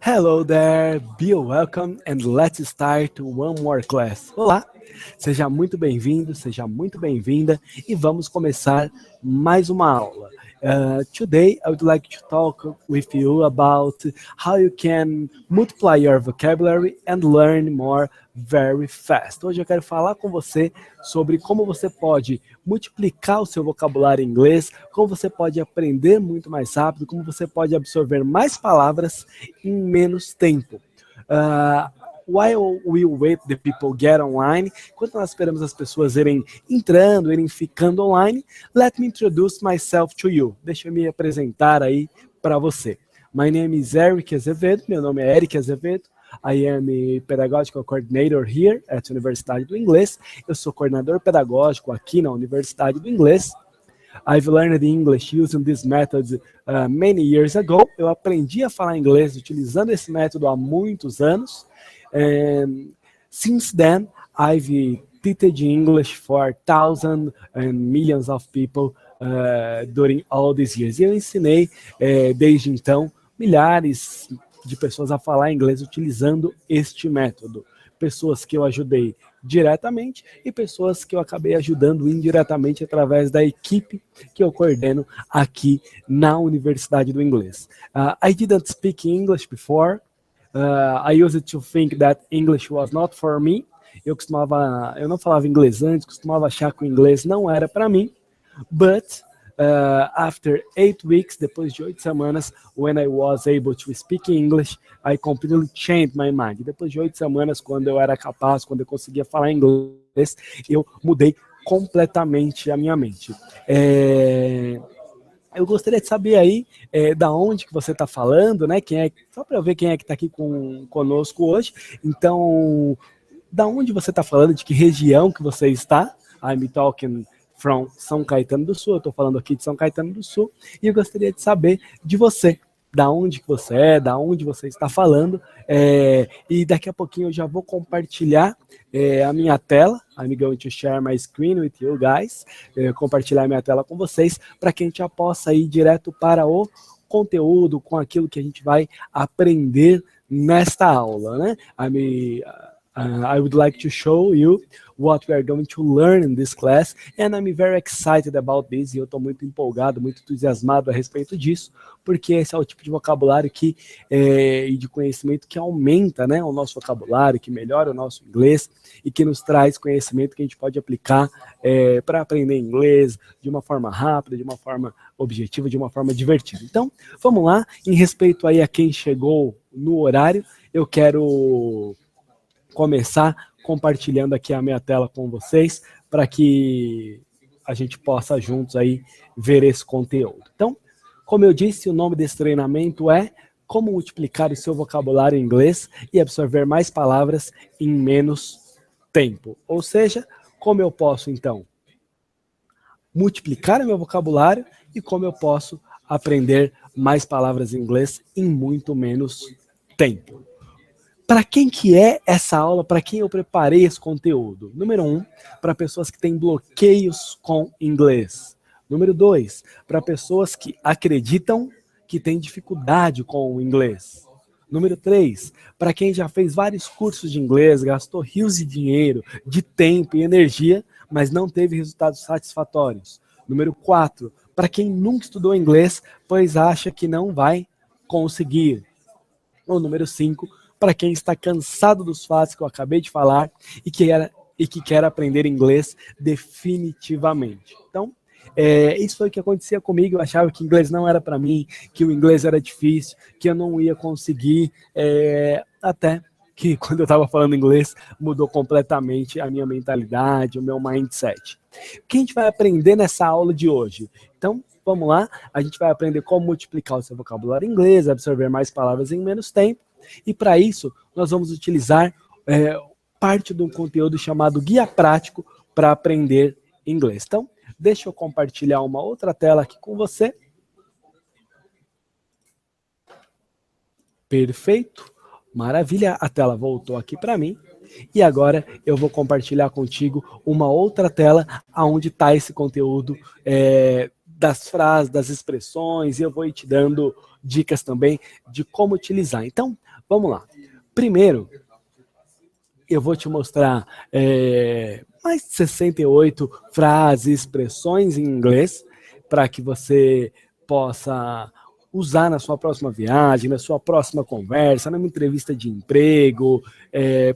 Hello there, be welcome and let's start one more class. Olá, seja muito bem-vindo, seja muito bem-vinda e vamos começar mais uma aula. Today I would like to talk with you about how you can multiply your vocabulary and learn more very fast. Hoje eu quero falar com você sobre como você pode multiplicar o seu vocabulário em inglês, como você pode aprender muito mais rápido, como você pode absorver mais palavras em menos tempo. While we wait the people get online, enquanto nós esperamos as pessoas irem entrando, irem ficando online, let me introduce myself to you. Deixa eu me apresentar aí para você. My name is Eric Azevedo, meu nome é Eric Azevedo. I am a pedagogical coordinator here at Universidade do Inglês. Eu sou coordenador pedagógico aqui na Universidade do Inglês. I've learned English using this method many years ago. Eu aprendi a falar inglês utilizando esse método há muitos anos. And since then, I've taught English for thousands and millions of people during all these years. E eu ensinei, desde então, milhares de pessoas a falar inglês utilizando este método. Pessoas que eu ajudei diretamente e pessoas que eu acabei ajudando indiretamente através da equipe que eu coordeno aqui na Universidade do Inglês. I didn't speak English before. I used to think that English was not for me. Eu não falava inglês antes, costumava achar que o inglês não era para mim. But after 8 weeks, depois de 8 semanas, when I was able to speak English, I completely changed my mind. Depois de 8 semanas, quando eu era capaz, quando eu conseguia falar inglês, eu mudei completamente a minha mente. Eu gostaria de saber aí da onde que você está falando, né? Só para eu ver quem é que está aqui conosco hoje. Então, da onde você está falando, de que região que você está? I'm talking from São Caetano do Sul, eu estou falando aqui de São Caetano do Sul, e eu gostaria de saber de você, da onde que você é, da onde você está falando, e daqui a pouquinho eu já vou compartilhar a minha tela. I'm going to share my screen with you guys, compartilhar minha tela com vocês, para que a gente já possa ir direto para o conteúdo, com aquilo que a gente vai aprender nesta aula, né? I would like to show you what we are going to learn in this class, and I'm very excited about this, e eu estou muito empolgado, muito entusiasmado a respeito disso, porque esse é o tipo de vocabulário e de conhecimento que aumenta, né, o nosso vocabulário, que melhora o nosso inglês, e que nos traz conhecimento que a gente pode aplicar para aprender inglês de uma forma rápida, de uma forma objetiva, de uma forma divertida. Então, vamos lá, em respeito aí a quem chegou no horário, eu quero começar compartilhando aqui a minha tela com vocês, para que a gente possa juntos aí ver esse conteúdo. Então, como eu disse, o nome desse treinamento é Como multiplicar o seu vocabulário em inglês e absorver mais palavras em menos tempo. Ou seja, como eu posso, então, multiplicar o meu vocabulário e como eu posso aprender mais palavras em inglês em muito menos tempo. Para quem que é essa aula? Para quem eu preparei esse conteúdo? Número 1, para pessoas que têm bloqueios com inglês. Número 2, para pessoas que acreditam que têm dificuldade com o inglês. Número 3, para quem já fez vários cursos de inglês, gastou rios de dinheiro, de tempo e energia, mas não teve resultados satisfatórios. Número 4, para quem nunca estudou inglês, pois acha que não vai conseguir. Ou número 5, para quem está cansado dos fatos que eu acabei de falar e que quer aprender inglês definitivamente. Então, isso foi o que acontecia comigo. Eu achava que inglês não era para mim, que o inglês era difícil, que eu não ia conseguir, até que quando eu estava falando inglês mudou completamente a minha mentalidade, o meu mindset. O que a gente vai aprender nessa aula de hoje? Então, vamos lá, a gente vai aprender como multiplicar o seu vocabulário em inglês, absorver mais palavras em menos tempo. E para isso, nós vamos utilizar parte de um conteúdo chamado Guia Prático para Aprender Inglês. Então, deixa eu compartilhar uma outra tela aqui com você. Perfeito. Maravilha, a tela voltou aqui para mim. E agora eu vou compartilhar contigo uma outra tela onde está esse conteúdo das frases, das expressões, e eu vou ir te dando dicas também de como utilizar. Então, vamos lá. Primeiro, eu vou te mostrar mais de 68 frases, expressões em inglês, para que você possa usar na sua próxima viagem, na sua próxima conversa, numa entrevista de emprego,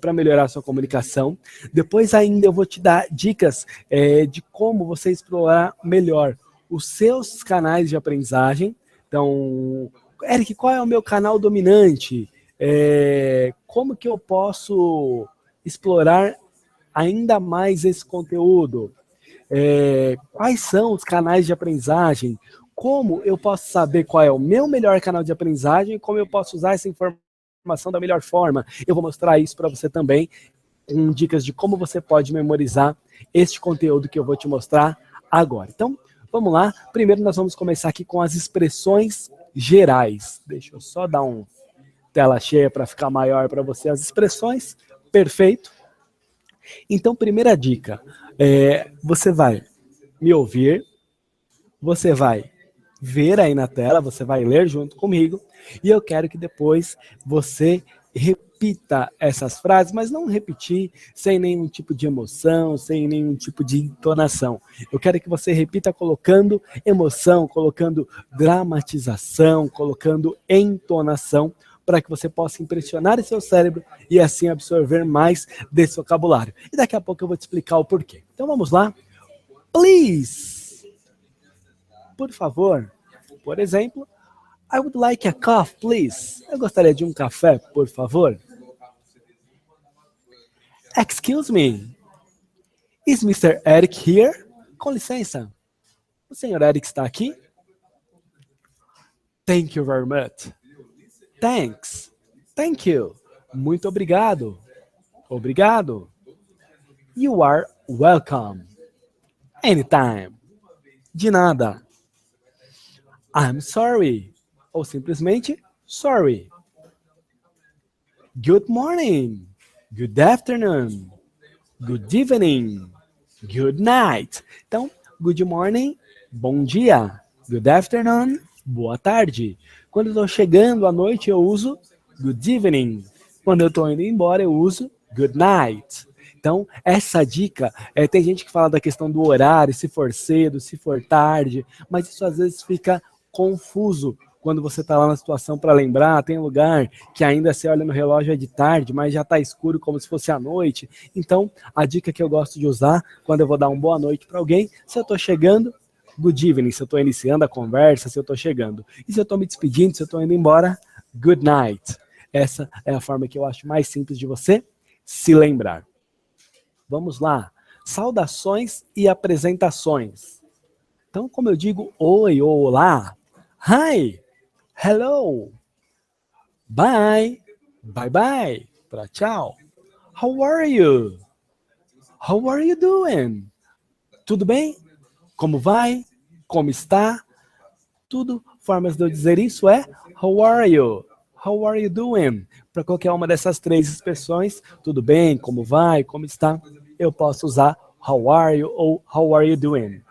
para melhorar a sua comunicação. Depois ainda eu vou te dar dicas de como você explorar melhor os seus canais de aprendizagem. Então, Eric, qual é o meu canal dominante? Como que eu posso explorar ainda mais esse conteúdo? Quais são os canais de aprendizagem? Como eu posso saber qual é o meu melhor canal de aprendizagem e como eu posso usar essa informação da melhor forma? Eu vou mostrar isso para você também, com dicas de como você pode memorizar este conteúdo que eu vou te mostrar agora. Então, vamos lá. Primeiro nós vamos começar aqui com as expressões gerais. Deixa eu só dar um tela cheia para ficar maior para você as expressões. Perfeito. Então, primeira dica, você vai me ouvir, você vai ver aí na tela, você vai ler junto comigo, e eu quero que depois você repita essas frases, mas não repetir sem nenhum tipo de emoção, sem nenhum tipo de entonação. Eu quero que você repita colocando emoção, colocando dramatização, colocando entonação, para que você possa impressionar o seu cérebro e assim absorver mais desse vocabulário. E daqui a pouco eu vou te explicar o porquê. Então vamos lá. Please. Por favor. Por exemplo, I would like a coffee, please. Eu gostaria de um café, por favor. Excuse me. Is Mr. Eric here? Com licença. O senhor Eric está aqui? Thank you very much. Thanks. Thank you. Muito obrigado. Obrigado. You are welcome. Anytime. De nada. I'm sorry. Ou simplesmente sorry. Good morning. Good afternoon. Good evening. Good night. Então, good morning, bom dia. Good afternoon, boa tarde. Quando eu estou chegando à noite, eu uso good evening. Quando eu estou indo embora, eu uso good night. Então, essa dica, tem gente que fala da questão do horário, se for cedo, se for tarde, mas isso às vezes fica confuso quando você está lá na situação para lembrar. Tem lugar que ainda você olha no relógio é de tarde, mas já está escuro como se fosse à noite. Então, a dica que eu gosto de usar quando eu vou dar uma boa noite para alguém, se eu estou chegando, good evening, se eu estou iniciando a conversa, se eu estou chegando. E se eu estou me despedindo, se eu estou indo embora, good night. Essa é a forma que eu acho mais simples de você se lembrar. Vamos lá. Saudações e apresentações. Então, como eu digo oi ou olá, hi, hello, bye, bye bye, para tchau. How are you? How are you doing? Tudo bem? Como vai? Como está? Tudo, formas de eu dizer isso é how are you? How are you doing? Para qualquer uma dessas três expressões, tudo bem, como vai, como está, eu posso usar how are you ou how are you doing.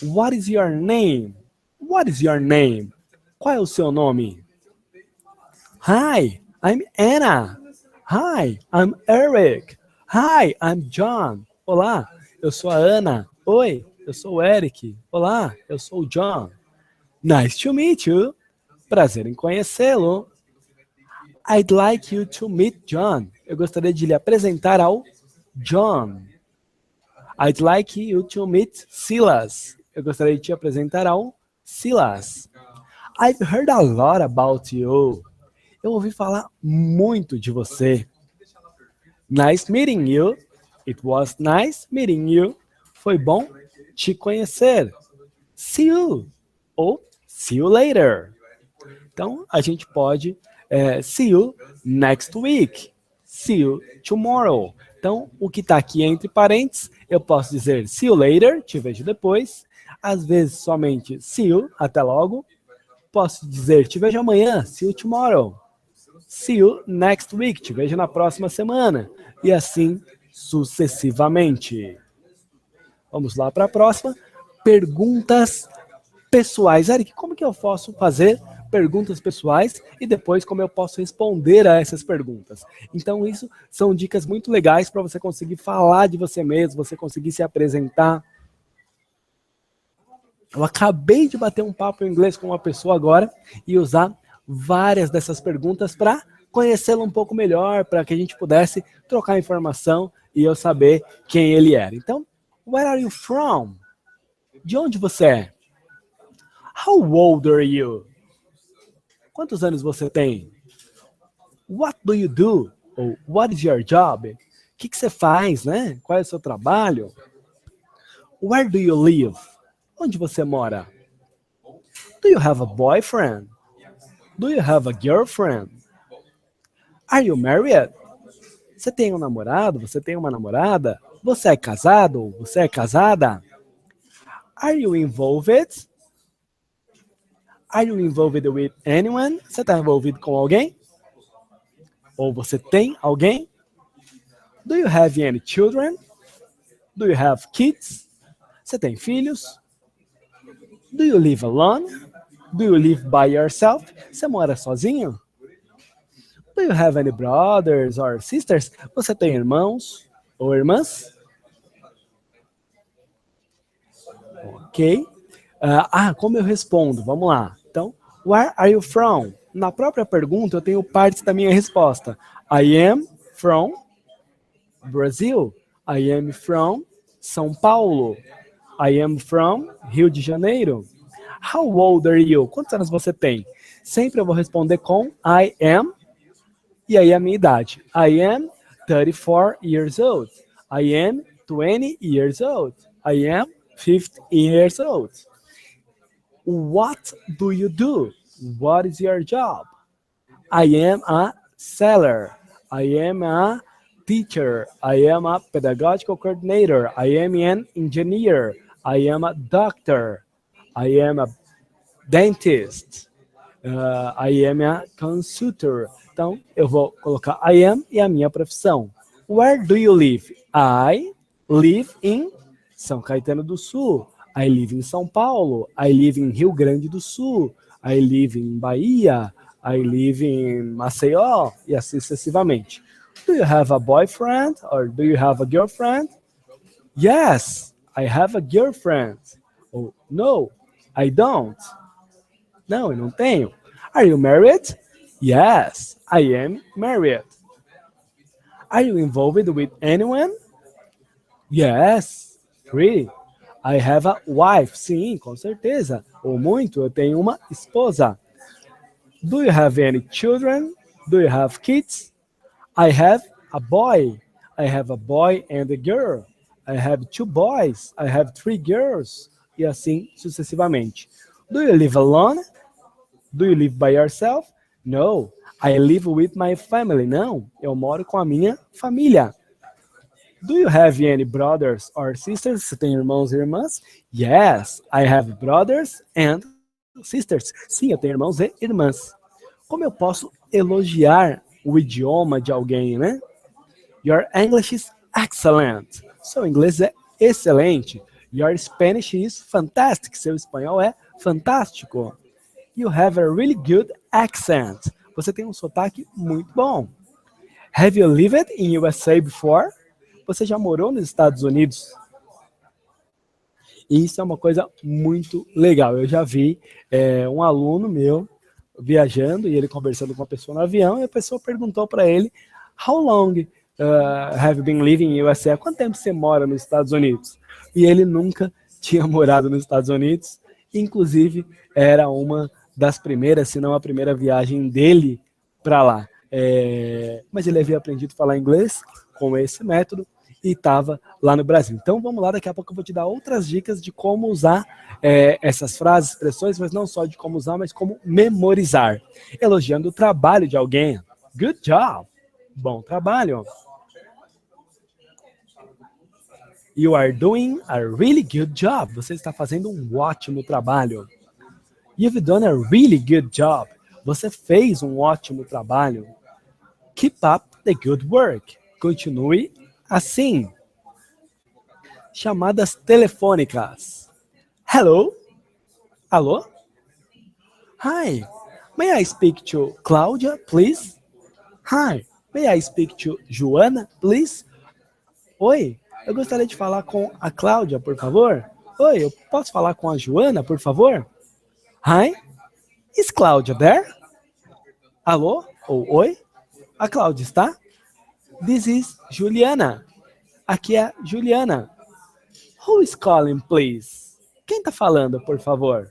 What is your name? What is your name? Qual é o seu nome? Hi, I'm Anna. Hi, I'm Eric. Hi, I'm John. Olá, eu sou a Ana. Oi, eu sou o Eric. Olá, eu sou o John. Nice to meet you. Prazer em conhecê-lo. I'd like you to meet John. Eu gostaria de lhe apresentar ao John. I'd like you to meet Silas. Eu gostaria de te apresentar ao Silas. I've heard a lot about you. Eu ouvi falar muito de você. Nice meeting you. It was nice meeting you. Foi bom te conhecer. See you. Ou see you later. Então, a gente pode see you next week. See you tomorrow. Então, o que está aqui entre parênteses, eu posso dizer see you later, te vejo depois. Às vezes, somente see you, até logo. Posso dizer te vejo amanhã, see you tomorrow. See you next week, te vejo na próxima semana. E assim sucessivamente. Vamos lá para a próxima. Perguntas pessoais. Eric, como que eu posso fazer perguntas pessoais e depois como eu posso responder a essas perguntas? Então isso são dicas muito legais para você conseguir falar de você mesmo, você conseguir se apresentar. Eu acabei de bater um papo em inglês com uma pessoa agora e usar várias dessas perguntas para conhecê-lo um pouco melhor, para que a gente pudesse trocar informação e eu saber quem ele era. Então, where are you from? De onde você é? How old are you? Quantos anos você tem? What do you do? Ou what is your job? O que você faz, né? Qual é o seu trabalho? Where do you live? Onde você mora? Do you have a boyfriend? Do you have a girlfriend? Are you married? Você tem um namorado? Você tem uma namorada? Você é casado? Você é casada? Are you involved? Are you involved with anyone? Você está envolvido com alguém? Ou você tem alguém? Do you have any children? Do you have kids? Você tem filhos? Do you live alone? Do you live by yourself? Você mora sozinho? Do you have any brothers or sisters? Você tem irmãos ou irmãs? Ok. Como eu respondo? Vamos lá. Então, where are you from? Na própria pergunta, eu tenho partes da minha resposta. I am from Brazil. I am from São Paulo. I am from Rio de Janeiro. How old are you? Quantos anos você tem? Sempre eu vou responder com I am e aí a minha idade. I am 34 years old. I am 20 years old. I am 50 years old. What do you do? What is your job? I am a seller. I am a teacher. I am a pedagogical coordinator. I am an engineer. I am a doctor. I am a dentist. I am a consultor. Então, eu vou colocar I am e a minha profissão. Where do you live? I live in São Caetano do Sul. I live in São Paulo. I live in Rio Grande do Sul. I live in Bahia. I live in Maceió. E assim sucessivamente. Do you have a boyfriend? Or do you have a girlfriend? Yes, I have a girlfriend. Oh, no, I don't. Não, eu não tenho. Are you married? Yes, I am married. Are you involved with anyone? Yes, three. I have a wife. Sim, com certeza. Ou muito, eu tenho uma esposa. Do you have any children? Do you have kids? I have a boy. I have a boy and a girl. I have two boys. I have three girls. E assim sucessivamente. Do you live alone? Do you live by yourself? No, I live with my family. Não, eu moro com a minha família. Do you have any brothers or sisters? Você tem irmãos e irmãs? Yes, I have brothers and sisters. Sim, eu tenho irmãos e irmãs. Como eu posso elogiar o idioma de alguém, né? Your English is excellent. Seu inglês é excelente. Your Spanish is fantastic. Seu espanhol é fantástico. You have a really good accent. Você tem um sotaque muito bom. Have you lived in USA before? Você já morou nos Estados Unidos? E isso é uma coisa muito legal. Eu já vi um aluno meu viajando e ele conversando com uma pessoa no avião e a pessoa perguntou para ele How long have you been living in USA? Há quanto tempo você mora nos Estados Unidos? E ele nunca tinha morado nos Estados Unidos. Inclusive, era uma das primeiras, se não a primeira viagem dele para lá. Mas ele havia aprendido a falar inglês com esse método e estava lá no Brasil. Então vamos lá, daqui a pouco eu vou te dar outras dicas de como usar essas frases, expressões, mas não só de como usar, mas como memorizar. Elogiando o trabalho de alguém. Good job! Bom trabalho! You are doing a really good job. Você está fazendo um ótimo trabalho. You've done a really good job. Você fez um ótimo trabalho. Keep up the good work. Continue assim. Chamadas telefônicas. Hello. Alô? Hi, may I speak to Cláudia, please? Hi, may I speak to Joana, please? Oi, eu gostaria de falar com a Cláudia, por favor? Oi, eu posso falar com a Joana, por favor? Hi, is Cláudia there? Alô? Ou oi? A Cláudia está? This is Juliana. Aqui é a Juliana. Who is calling, please? Quem está falando, por favor?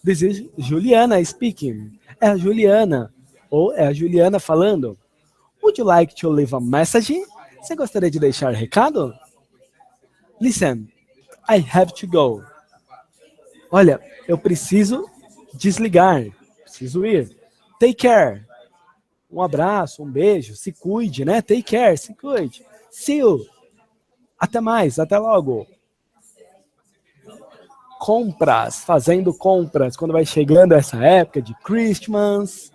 This is Juliana speaking. É a Juliana. Ou é a Juliana falando. Would you like to leave a message? Você gostaria de deixar recado? Listen, I have to go. Olha, eu preciso desligar. Preciso ir. Take care. Um abraço, um beijo. Se cuide, né? Take care, se cuide. See you. Até mais, até logo. Compras, fazendo compras, quando vai chegando essa época de Christmas,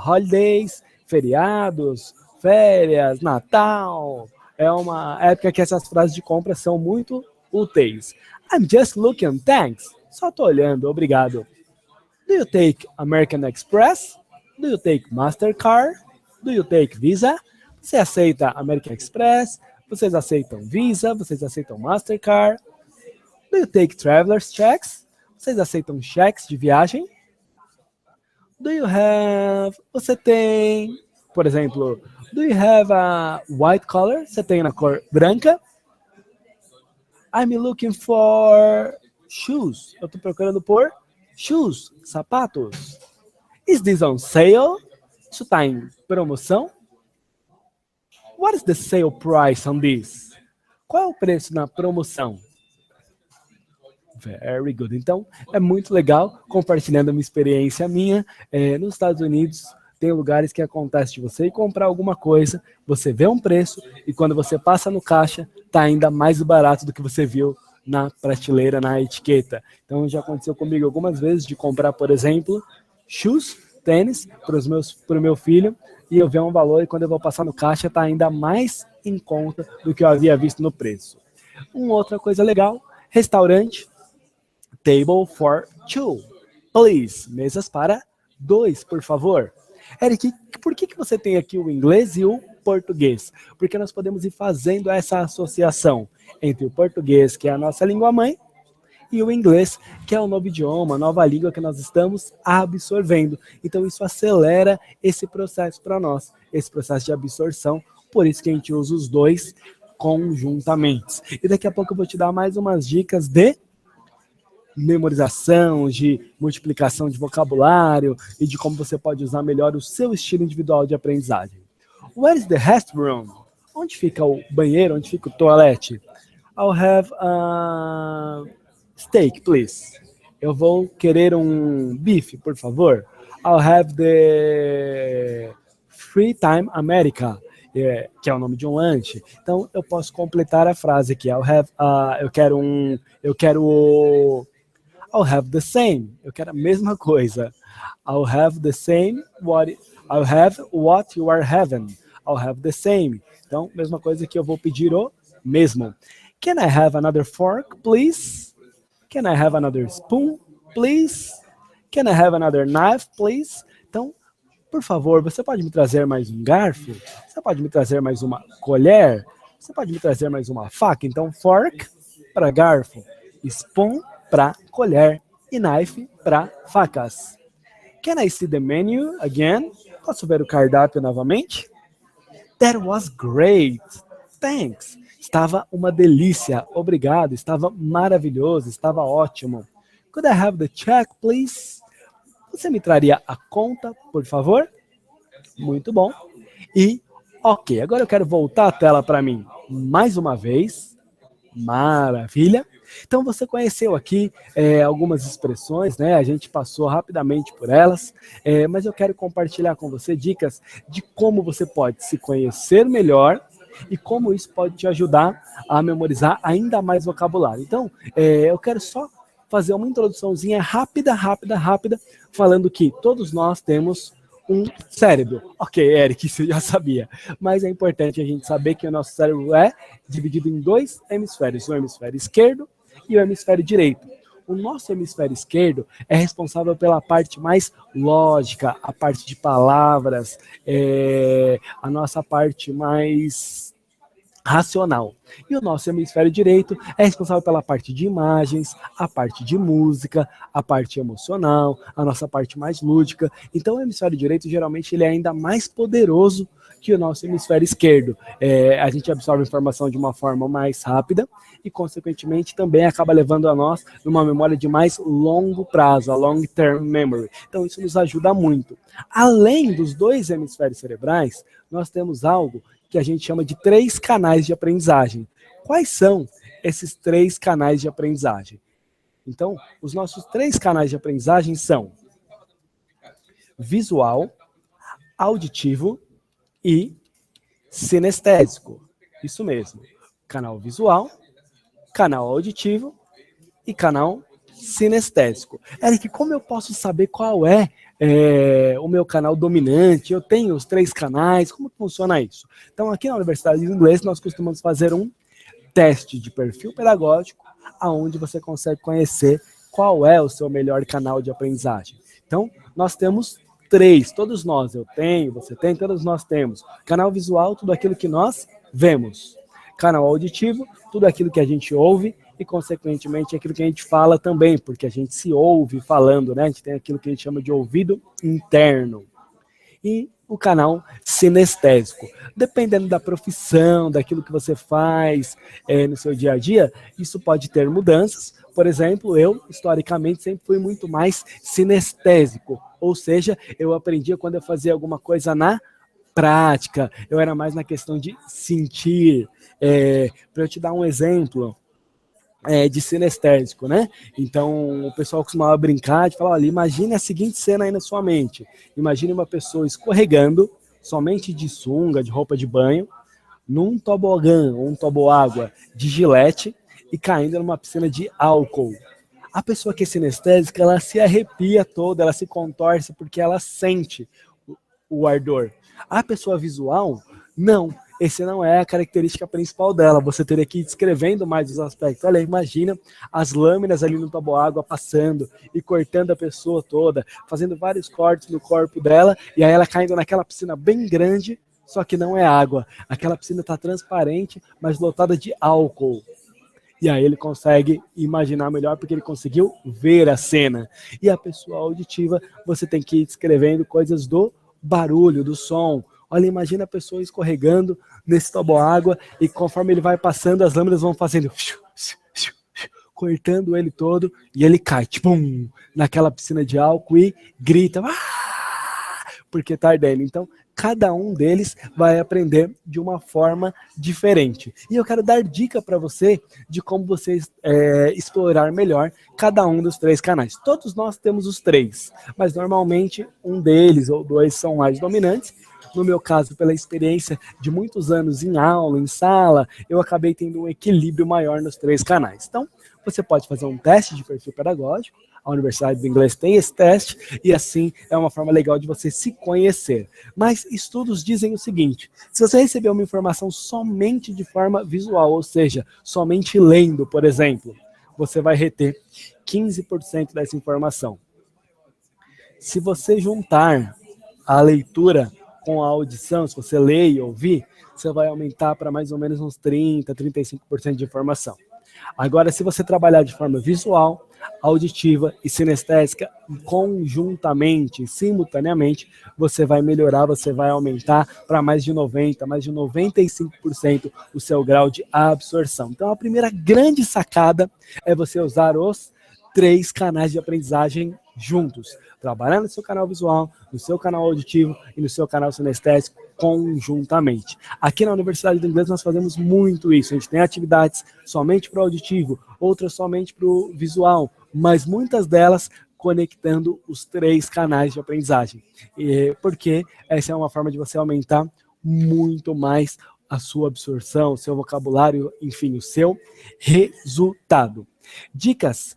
holidays, feriados, férias, Natal, é uma época que essas frases de compra são muito úteis. I'm just looking, thanks. Só tô olhando, obrigado. Do you take American Express? Do you take Mastercard? Do you take Visa? Você aceita American Express? Vocês aceitam Visa? Vocês aceitam Mastercard? Do you take traveler's checks? Vocês aceitam cheques de viagem? Do you have... Você tem... Por exemplo, do you have a white color? Você tem na cor branca? I'm looking for shoes. Eu estou procurando por shoes, sapatos. Is this on sale? Isso está em promoção? What is the sale price on this? Qual é o preço na promoção? Very good. Então, é muito legal compartilhando uma experiência minha. Nos Estados Unidos, tem lugares que acontece de você ir comprar alguma coisa, você vê um preço e quando você passa no caixa, está ainda mais barato do que você viu na prateleira, na etiqueta. Então, já aconteceu comigo algumas vezes de comprar, por exemplo, shoes, tênis, para o meu filho, e eu ver um valor e quando eu vou passar no caixa, está ainda mais em conta do que eu havia visto no preço. Uma outra coisa legal, restaurante, table for two, please. Mesas para dois, por favor. Eric, por que você tem aqui o inglês e o português? Porque nós podemos ir fazendo essa associação entre o português, que é a nossa língua mãe, e o inglês, que é o novo idioma, a nova língua que nós estamos absorvendo. Então isso acelera esse processo para nós, esse processo de absorção, por isso que a gente usa os dois conjuntamente. E daqui a pouco eu vou te dar mais umas dicas de memorização, de multiplicação de vocabulário e de como você pode usar melhor o seu estilo individual de aprendizagem. Where is the restroom? Onde fica o banheiro? Onde fica o toalete? I'll have a steak, please. Eu vou querer um bife, por favor. I'll have the Free Time America, que é o nome de um lanche. Então, eu posso completar a frase aqui. I'll have the same. Eu quero a mesma coisa. I'll have the same. I'll have what you are having. I'll have the same. Então, mesma coisa que eu vou pedir o mesmo. Can I have another fork, please? Can I have another spoon, please? Can I have another knife, please? Então, por favor, você pode me trazer mais um garfo? Você pode me trazer mais uma colher? Você pode me trazer mais uma faca? Então, fork para garfo, spoon para colher e knife para facas. Can I see the menu again? Posso ver o cardápio novamente? That was great. Thanks. Estava uma delícia. Obrigado. Estava maravilhoso. Estava ótimo. Could I have the check, please? Você me traria a conta, por favor? Muito bom. E, ok, agora eu quero voltar a tela para mim mais uma vez. Maravilha. Então você conheceu aqui algumas expressões, né? A gente passou rapidamente por elas, mas eu quero compartilhar com você dicas de como você pode se conhecer melhor e como isso pode te ajudar a memorizar ainda mais vocabulário. Então, eu quero só fazer uma introduçãozinha rápida, falando que todos nós temos um cérebro. Ok, Eric, isso eu já sabia. Mas é importante a gente saber que o nosso cérebro é dividido em dois hemisférios, o hemisfério esquerdo e o hemisfério direito. O nosso hemisfério esquerdo é responsável pela parte mais lógica, a parte de palavras, a nossa parte mais racional. E o nosso hemisfério direito é responsável pela parte de imagens, a parte de música, a parte emocional, a nossa parte mais lúdica. Então o hemisfério direito geralmente ele é ainda mais poderoso que o nosso hemisfério esquerdo. A gente absorve informação de uma forma mais rápida e, consequentemente, também acaba levando a nós numa memória de mais longo prazo, a long term memory. Então isso nos ajuda muito. Além dos dois hemisférios cerebrais, nós temos algo que a gente chama de 3 canais de aprendizagem. Quais são esses 3 canais de aprendizagem? Então, os nossos 3 canais de aprendizagem são visual, auditivo e sinestésico. Isso mesmo. Canal visual, canal auditivo e canal sinestésico. Eric, como eu posso saber qual é o meu canal dominante? Eu tenho os 3 canais, como funciona isso? Então, aqui na Universidade de Inglês, nós costumamos fazer um teste de perfil pedagógico, onde você consegue conhecer qual é o seu melhor canal de aprendizagem. Então, nós temos 3, todos nós, eu tenho, você tem, todos nós temos. Canal visual, tudo aquilo que nós vemos. Canal auditivo, tudo aquilo que a gente ouve e, consequentemente, aquilo que a gente fala também, porque a gente se ouve falando, né? A gente tem aquilo que a gente chama de ouvido interno. E o canal sinestésico. Dependendo da profissão, daquilo que você faz no seu dia a dia, isso pode ter mudanças. Por exemplo, eu, historicamente, sempre fui muito mais sinestésico, ou seja, eu aprendia quando eu fazia alguma coisa na prática, eu era mais na questão de sentir. Para eu te dar um exemplo de sinestésico, né? Então, o pessoal costumava brincar de falar, olha, imagine a seguinte cena aí na sua mente. Imagine uma pessoa escorregando, somente de sunga, de roupa de banho, num tobogã ou um toboágua de gilete e caindo numa piscina de álcool. A pessoa que é sinestésica, ela se arrepia toda, ela se contorce porque ela sente o ardor. A pessoa visual, não. Essa não é a característica principal dela. Você teria que ir descrevendo mais os aspectos. Olha, imagina as lâminas ali no toboágua passando e cortando a pessoa toda, fazendo vários cortes no corpo dela, e aí ela caindo naquela piscina bem grande, só que não é água. Aquela piscina está transparente, mas lotada de álcool. E aí ele consegue imaginar melhor porque ele conseguiu ver a cena. E a pessoa auditiva, você tem que ir descrevendo coisas do barulho, do som. Olha, imagina a pessoa escorregando nesse toboágua e conforme ele vai passando, as lâminas vão fazendo cortando ele todo e ele cai, tipo, naquela piscina de álcool e grita, porque tá ardendo. Então, cada um deles vai aprender de uma forma diferente. E eu quero dar dica para você de como você explorar melhor cada um dos 3 canais. Todos nós temos os 3, mas normalmente um deles ou 2 são mais dominantes. No meu caso, pela experiência de muitos anos em aula, em sala, eu acabei tendo um equilíbrio maior nos 3 canais. Então, você pode fazer um teste de perfil pedagógico, a Universidade do Inglês tem esse teste, e assim é uma forma legal de você se conhecer. Mas estudos dizem o seguinte, se você receber uma informação somente de forma visual, ou seja, somente lendo, por exemplo, você vai reter 15% dessa informação. Se você juntar a leitura com a audição, se você ler e ouvir, você vai aumentar para mais ou menos uns 30, 35% de informação. Agora, se você trabalhar de forma visual, auditiva e sinestésica conjuntamente, simultaneamente, você vai melhorar, você vai aumentar para mais de 90%, mais de 95% o seu grau de absorção. Então, a primeira grande sacada é você usar os 3 canais de aprendizagem juntos. Trabalhar no seu canal visual, no seu canal auditivo e no seu canal sinestésico conjuntamente. Aqui na Universidade do Inglês nós fazemos muito isso. A gente tem atividades somente para o auditivo, outras somente para o visual, mas muitas delas conectando os 3 canais de aprendizagem. Porque essa é uma forma de você aumentar muito mais a sua absorção, o seu vocabulário, enfim, o seu resultado. Dicas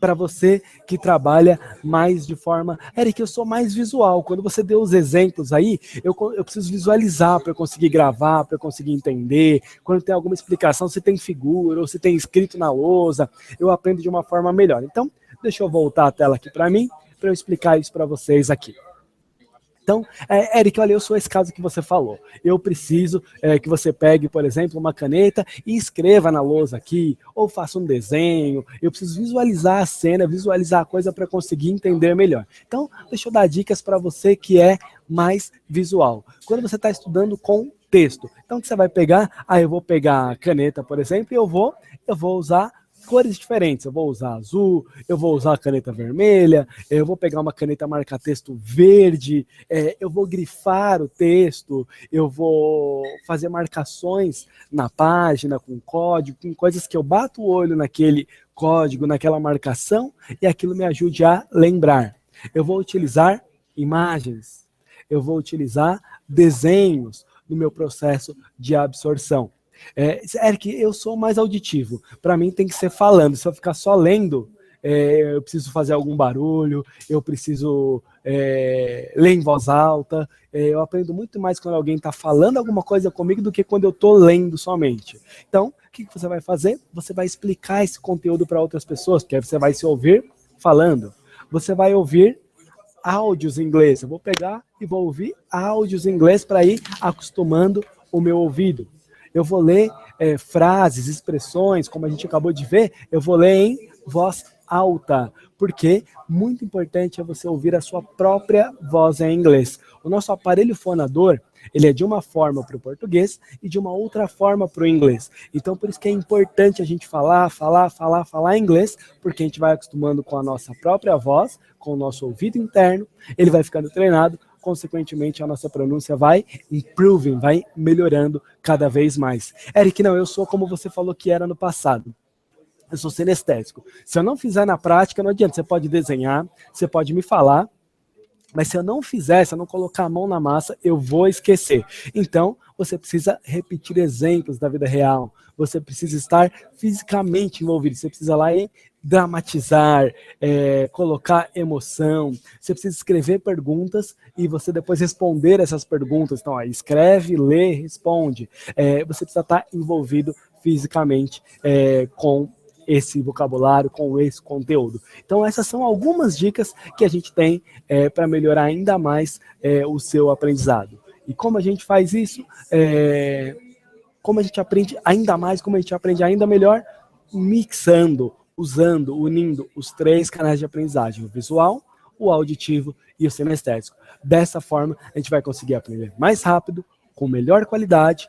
para você que trabalha mais de forma... Eric, eu sou mais visual. Quando você deu os exemplos aí, eu preciso visualizar para eu conseguir gravar, para eu conseguir entender. Quando tem alguma explicação, se tem figura ou se tem escrito na lousa, eu aprendo de uma forma melhor. Então, deixa eu voltar a tela aqui para mim, para eu explicar isso para vocês aqui. Então, Eric, olha, eu sou esse caso que você falou. Eu preciso que você pegue, por exemplo, uma caneta e escreva na lousa aqui, ou faça um desenho. Eu preciso visualizar a cena, visualizar a coisa para conseguir entender melhor. Então, deixa eu dar dicas para você que é mais visual. Quando você está estudando com texto, então o que você vai pegar? Eu vou pegar a caneta, por exemplo, e eu vou usar cores diferentes. Eu vou usar azul, eu vou usar a caneta vermelha, eu vou pegar uma caneta marca-texto verde, eu vou grifar o texto, eu vou fazer marcações na página com código, com coisas que eu bato o olho naquele código, naquela marcação, e aquilo me ajude a lembrar. Eu vou utilizar imagens, eu vou utilizar desenhos no meu processo de absorção. Eric, eu sou mais auditivo. Para mim tem que ser falando. Se eu ficar só lendo, eu preciso fazer algum barulho, eu preciso ler em voz alta. Eu aprendo muito mais quando alguém está falando alguma coisa comigo do que quando eu estou lendo somente. Então, o que você vai fazer? Você vai explicar esse conteúdo para outras pessoas, porque aí você vai se ouvir falando. Você vai ouvir áudios em inglês. Eu vou pegar e vou ouvir áudios em inglês para ir acostumando o meu ouvido. Eu vou ler frases, expressões, como a gente acabou de ver, eu vou ler em voz alta, porque muito importante é você ouvir a sua própria voz em inglês. O nosso aparelho fonador, ele é de uma forma para o português e de uma outra forma para o inglês. Então, por isso que é importante a gente falar em inglês, porque a gente vai acostumando com a nossa própria voz, com o nosso ouvido interno, ele vai ficando treinado, consequentemente a nossa pronúncia vai improving, vai melhorando cada vez mais. Eric, não, eu sou como você falou que era no passado. Eu sou sinestésico. Se eu não fizer na prática, não adianta. Você pode desenhar, você pode me falar, mas se eu não fizer, se eu não colocar a mão na massa, eu vou esquecer. Então, você precisa repetir exemplos da vida real. Você precisa estar fisicamente envolvido. Você precisa lá e dramatizar, colocar emoção. Você precisa escrever perguntas e você depois responder essas perguntas. Então, escreve, lê, responde. Você precisa estar envolvido fisicamente com esse vocabulário, com esse conteúdo. Então, essas são algumas dicas que a gente tem para melhorar ainda mais o seu aprendizado. E como a gente faz isso? Como a gente aprende ainda mais, como a gente aprende ainda melhor? Mixando, usando, unindo os 3 canais de aprendizagem, o visual, o auditivo e o sinestésico. Dessa forma, a gente vai conseguir aprender mais rápido, com melhor qualidade